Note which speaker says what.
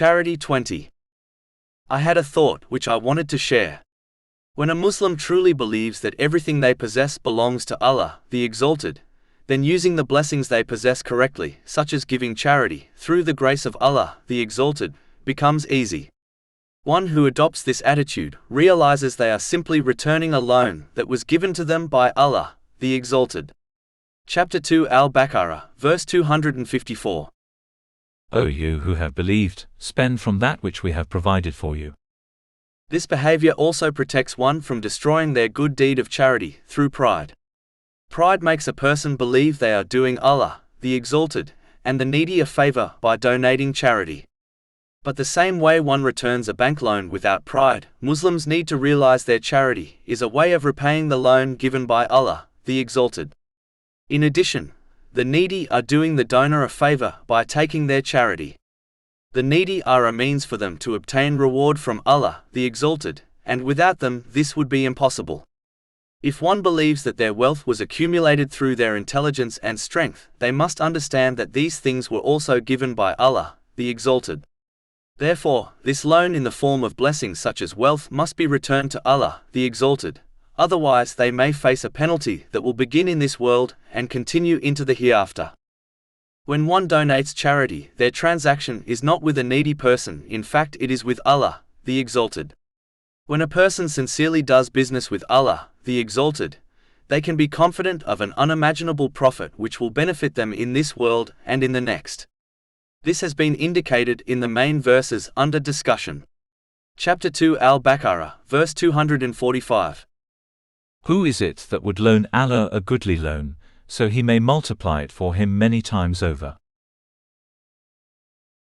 Speaker 1: Charity 20. I had a thought which I wanted to share. When a Muslim truly believes that everything they possess belongs to Allah, the Exalted, then using the blessings they possess correctly, such as giving charity, through the grace of Allah, the Exalted, becomes easy. One who adopts this attitude realizes they are simply returning a loan that was given to them by Allah, the Exalted. Chapter 2 Al-Baqarah, verse 254.
Speaker 2: O you who have believed, spend from that which we have provided for you.
Speaker 1: This behavior also protects one from destroying their good deed of charity through pride. Pride makes a person believe they are doing Allah, the Exalted, and the needy a favor by donating charity. But the same way one returns a bank loan without pride, Muslims need to realize their charity is a way of repaying the loan given by Allah, the Exalted. In addition, the needy are doing the donor a favor by taking their charity. The needy are a means for them to obtain reward from Allah, the Exalted, and without them this would be impossible. If one believes that their wealth was accumulated through their intelligence and strength, they must understand that these things were also given by Allah, the Exalted. Therefore, this loan in the form of blessings such as wealth must be returned to Allah, the Exalted. Otherwise they may face a penalty that will begin in this world and continue into the hereafter. When one donates charity, their transaction is not with a needy person, in fact it is with Allah, the Exalted. When a person sincerely does business with Allah, the Exalted, they can be confident of an unimaginable profit which will benefit them in this world and in the next. This has been indicated in the main verses under discussion. Chapter 2 Al-Baqarah, verse 245.
Speaker 2: Who is it that would loan Allah a goodly loan, so he may multiply it for him many times over?